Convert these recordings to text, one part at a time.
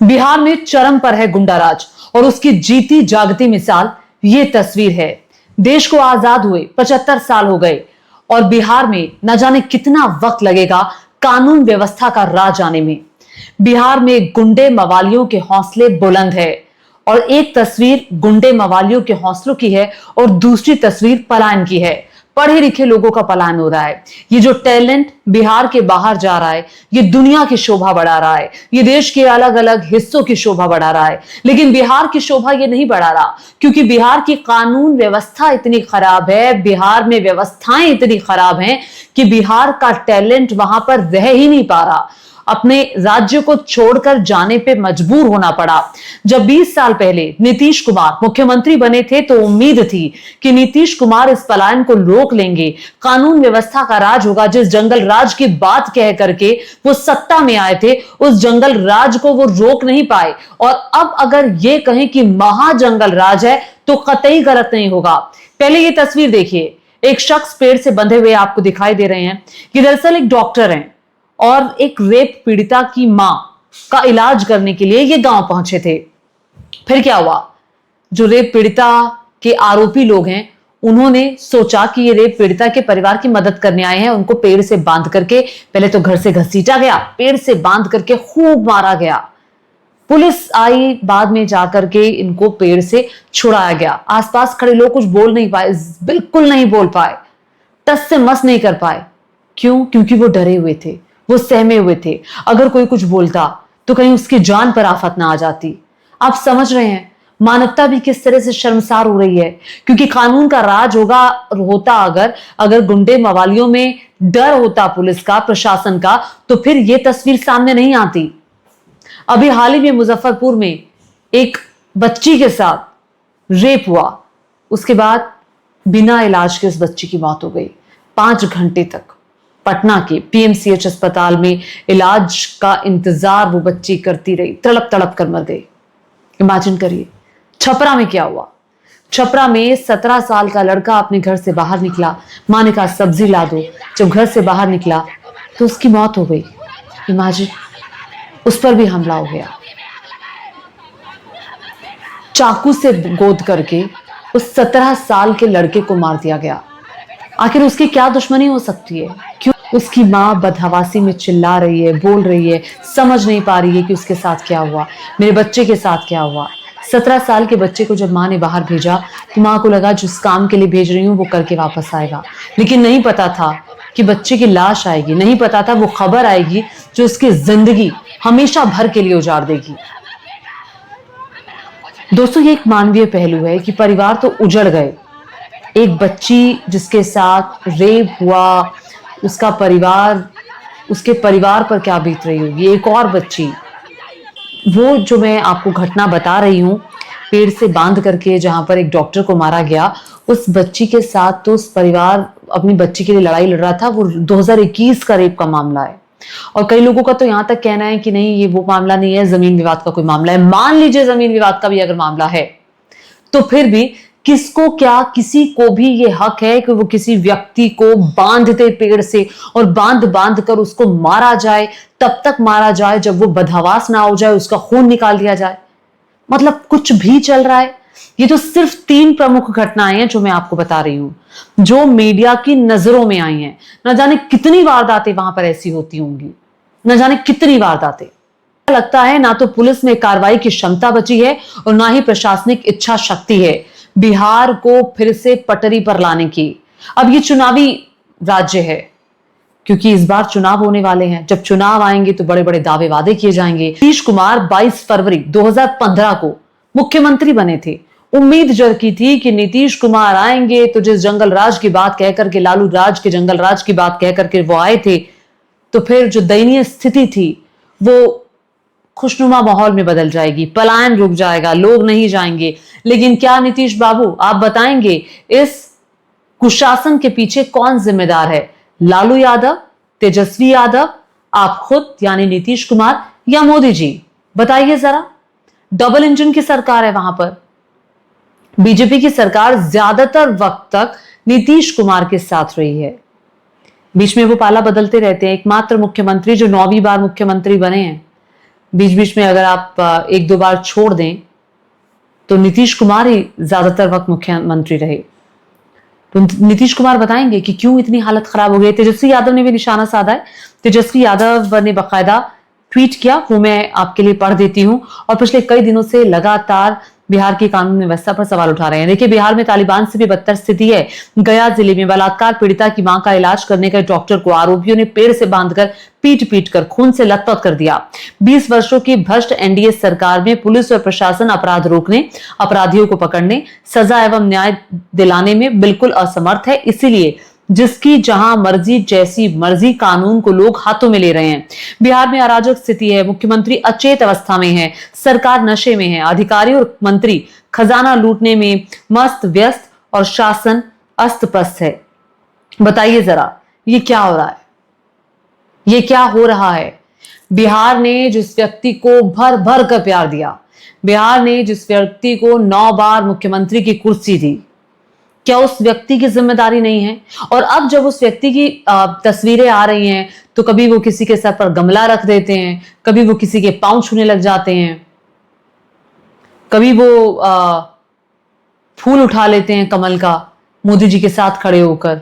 बिहार में चरम पर है गुंडाराज और उसकी जीती जागती मिसाल ये तस्वीर है। देश को आजाद हुए 75 साल हो गए और बिहार में न जाने कितना वक्त लगेगा कानून व्यवस्था का राज आने में। बिहार में गुंडे मवालियों के हौसले बुलंद है और एक तस्वीर गुंडे मवालियों के हौसलों की है और दूसरी तस्वीर पलायन की है। पढ़े लिखे लोगों का पलायन हो रहा है। ये जो टैलेंट बिहार के बाहर जा रहा है, ये दुनिया की शोभा बढ़ा रहा है, ये देश के अलग अलग हिस्सों की शोभा बढ़ा रहा है। लेकिन बिहार की शोभा ये नहीं बढ़ा रहा, क्योंकि बिहार की कानून व्यवस्था इतनी खराब है, बिहार में व्यवस्थाएं इतनी खराब हैं कि बिहार का टैलेंट वहां पर रह ही नहीं पा रहा। अपने राज्य को छोड़कर जाने पे मजबूर होना पड़ा। जब 20 साल पहले नीतीश कुमार मुख्यमंत्री बने थे तो उम्मीद थी कि नीतीश कुमार इस पलायन को रोक लेंगे, कानून व्यवस्था का राज होगा। जिस जंगल राज की बात कह करके वो सत्ता में आए थे, उस जंगल राज को वो रोक नहीं पाए। और अब अगर ये कहें कि महाजंगल राज है तो कतई गलत नहीं होगा। पहले ये तस्वीर देखिए, एक शख्स पेड़ से बंधे हुए आपको दिखाई दे रहे हैं। ये दरअसल एक डॉक्टर हैं और एक रेप पीड़िता की मां का इलाज करने के लिए ये गांव पहुंचे थे। फिर क्या हुआ, जो रेप पीड़िता के आरोपी लोग हैं उन्होंने सोचा कि ये रेप पीड़िता के परिवार की मदद करने आए हैं। उनको पेड़ से बांध करके पहले तो घर से घसीटा गया, पेड़ से बांध करके खूब मारा गया। पुलिस आई, बाद में जाकर के इनको पेड़ से छुड़ाया गया। आसपास खड़े लोग कुछ बोल नहीं पाए, बिल्कुल नहीं बोल पाए, टस से मस नहीं कर पाए। क्यों? क्योंकि वो डरे हुए थे, वो सहमे हुए थे। अगर कोई कुछ बोलता तो कहीं उसकी जान पर आफत ना आ जाती। आप समझ रहे हैं मानवता भी किस तरह से शर्मसार हो रही है, क्योंकि कानून का राज होता अगर गुंडे मवालियों में डर होता पुलिस का, प्रशासन का, तो फिर यह तस्वीर सामने नहीं आती। अभी हाल ही में मुजफ्फरपुर में एक बच्ची के साथ रेप हुआ, उसके बाद बिना इलाज के उस बच्ची की मौत हो गई। 5 घंटे तक पटना के पीएमसीएच अस्पताल में इलाज का इंतजार वो बच्ची करती रही, तड़प तड़प कर मर गई। इमेजिन करिए छपरा में क्या हुआ। छपरा में 17 साल का लड़का अपने घर से बाहर निकला, मां ने कहा सब्जी ला दो। जब घर से बाहर निकला तो उसकी मौत हो गई। इमेजिन, उस पर भी हमला हो गया, चाकू से गोद करके उस 17 साल के लड़के को मार दिया गया। आखिर उसकी क्या दुश्मनी हो सकती है? क्यों उसकी मां बदहवासी में चिल्ला रही है, बोल रही है, समझ नहीं पा रही है कि उसके साथ क्या हुआ, मेरे बच्चे के साथ क्या हुआ। 17 साल के बच्चे को जब मां ने बाहर भेजा तो मां को लगा जिस काम के लिए भेज रही हूं वो करके वापस आएगा, लेकिन नहीं पता था कि बच्चे की लाश आएगी, नहीं पता था वो खबर आएगी जो उसकी जिंदगी हमेशा भर के लिए उजाड़ देगी। दोस्तों, ये एक मानवीय पहलू है कि परिवार तो उजड़ गए, एक बच्ची जिसके साथ रेप हुआ, उसका परिवार, उसके परिवार पर क्या बीत रही होगी। एक और बच्ची, वो जो मैं आपको घटना बता रही हूं, पेड़ से बांध करके जहां पर एक डॉक्टर को मारा गया, उस बच्ची के साथ तो उस परिवार अपनी बच्ची के लिए लड़ाई लड़ रहा था। वो 2021 का रेप का मामला है और कई लोगों का तो यहां तक कहना है कि नहीं, ये वो मामला नहीं है, जमीन विवाद का कोई मामला है। मान लीजिए जमीन विवाद का भी अगर मामला है तो फिर भी किसको क्या, किसी को भी ये हक है कि वो किसी व्यक्ति को बांध दे पेड़ से और बांध बांध कर उसको मारा जाए, तब तक मारा जाए जब वो बदहवास ना हो जाए, उसका खून निकाल दिया जाए। मतलब कुछ भी चल रहा है। ये तो सिर्फ 3 प्रमुख घटनाएं हैं जो मैं आपको बता रही हूं, जो मीडिया की नजरों में आई हैं। न जाने कितनी वारदातें वहां पर ऐसी होती होंगी, न जाने कितनी वारदातें। लगता है ना तो पुलिस में कार्रवाई की क्षमता बची है और ना ही प्रशासनिक इच्छा शक्ति है बिहार को फिर से पटरी पर लाने की। अब ये चुनावी राज्य है, क्योंकि इस बार चुनाव होने वाले हैं। जब चुनाव आएंगे तो बड़े बड़े दावे वादे किए जाएंगे। नीतीश कुमार 22 फरवरी 2015 को मुख्यमंत्री बने थे। उम्मीद जरकी थी कि नीतीश कुमार आएंगे तो जिस जंगल राज की बात कहकर के, लालू राज के जंगल राज की बात कहकर के वो आए थे, तो फिर जो दयनीय स्थिति थी वो खुशनुमा माहौल में बदल जाएगी, पलायन रुक जाएगा, लोग नहीं जाएंगे। लेकिन क्या नीतीश बाबू आप बताएंगे इस कुशासन के पीछे कौन जिम्मेदार है? लालू यादव, तेजस्वी यादव, आप खुद यानी नीतीश कुमार या मोदी जी? बताइए जरा। डबल इंजन की सरकार है वहां पर। बीजेपी की सरकार ज्यादातर वक्त तक नीतीश कुमार के साथ रही है। बीच में वो पाला बदलते रहते हैं। एकमात्र मुख्यमंत्री जो 9वीं बार मुख्यमंत्री बने हैं बीच बीच में अगर आप एक दो बार छोड़ दें तो नीतीश कुमार ही ज्यादातर वक्त मुख्यमंत्री रहे। तो नीतीश कुमार बताएंगे कि क्यों इतनी हालत खराब हो गई। तेजस्वी यादव ने भी निशाना साधा है। तेजस्वी यादव ने बकायदा ट्वीट किया, वो मैं आपके लिए पढ़ देती हूं। और पिछले कई दिनों से लगातार बिहार की कानून व्यवस्था पर सवाल उठा रहे हैं। देखिए, बिहार में तालिबान से भी बदतर स्थिति है। गया जिले में बलात्कार पीड़िता की मां का इलाज करने गए डॉक्टर को आरोपियों ने पेड़ से बांधकर पीट पीट कर खून से लथपथ कर दिया। 20 वर्षों की भ्रष्ट एनडीए सरकार में पुलिस और प्रशासन अपराध रोकने, अपराधियों को पकड़ने, सजा एवं न्याय दिलाने में बिल्कुल असमर्थ है। इसीलिए जिसकी जहां मर्जी जैसी मर्जी कानून को लोग हाथों में ले रहे हैं। बिहार में अराजक स्थिति है, मुख्यमंत्री अचेत अवस्था में है, सरकार नशे में है, अधिकारी और मंत्री खजाना लूटने में मस्त व्यस्त और शासन अस्त प्रस्त है। बताइए जरा, ये क्या हो रहा है? ये क्या हो रहा है? बिहार ने जिस व्यक्ति को भर भर कर प्यार दिया, बिहार ने जिस व्यक्ति को 9 बार मुख्यमंत्री की कुर्सी दी, क्या उस व्यक्ति की जिम्मेदारी नहीं है? और अब जब उस व्यक्ति की तस्वीरें आ रही हैं तो कभी वो किसी के सर पर गमला रख देते हैं, कभी वो किसी के पांव छूने लग जाते हैं, कभी वो फूल उठा लेते हैं कमल का मोदी जी के साथ खड़े होकर,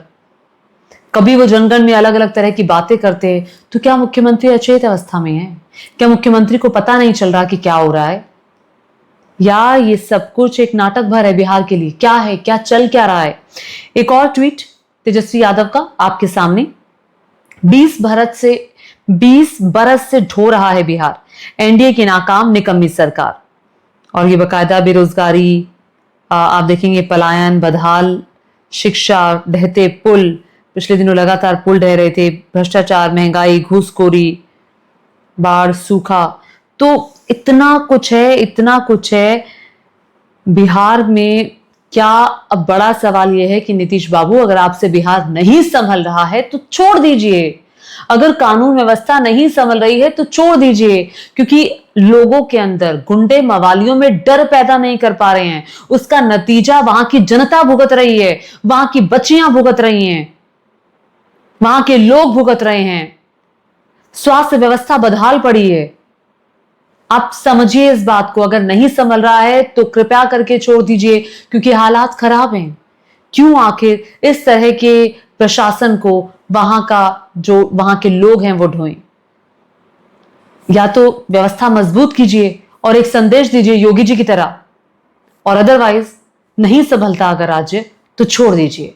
कभी वो जनगण में अलग अलग तरह की बातें करते हैं। तो क्या मुख्यमंत्री अचेत अवस्था में है? क्या मुख्यमंत्री को पता नहीं चल रहा कि क्या हो रहा है? या ये सब कुछ एक नाटक भर है बिहार के लिए? क्या है, क्या चल क्या रहा है? एक और ट्वीट तेजस्वी यादव का आपके सामने। 20 बरस से ढो रहा है बिहार, एनडीए की नाकाम निकम्मी सरकार। और ये बकायदा बेरोजगारी, आप देखेंगे पलायन, बदहाल शिक्षा, ढहते पुल, पिछले दिनों लगातार पुल ढह रहे थे, भ्रष्टाचार, महंगाई, घूसखोरी, बाढ़, सूखा। तो इतना कुछ है, इतना कुछ है बिहार में। क्या अब बड़ा सवाल यह है कि नीतीश बाबू, अगर आपसे बिहार नहीं संभल रहा है तो छोड़ दीजिए। अगर कानून व्यवस्था नहीं संभल रही है तो छोड़ दीजिए, क्योंकि लोगों के अंदर, गुंडे मवालियों में डर पैदा नहीं कर पा रहे हैं। उसका नतीजा वहां की जनता भुगत रही है, वहां की बच्चियां भुगत रही हैं, वहां के लोग भुगत रहे हैं। स्वास्थ्य व्यवस्था बदहाल पड़ी है। आप समझिए इस बात को। अगर नहीं संभल रहा है तो कृपया करके छोड़ दीजिए, क्योंकि हालात खराब हैं। क्यों आखिर इस तरह के प्रशासन को वहां के लोग हैं वो ढोएं? या तो व्यवस्था मजबूत कीजिए और एक संदेश दीजिए योगी जी की तरह, और अदरवाइज नहीं संभलता अगर राज्य तो छोड़ दीजिए।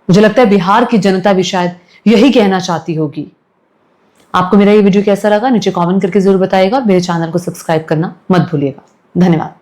मुझे लगता है बिहार की जनता भी शायद यही कहना चाहती होगी। आपको मेरा ये वीडियो कैसा लगा नीचे कमेंट करके जरूर बताइएगा। मेरे चैनल को सब्सक्राइब करना मत भूलिएगा। धन्यवाद।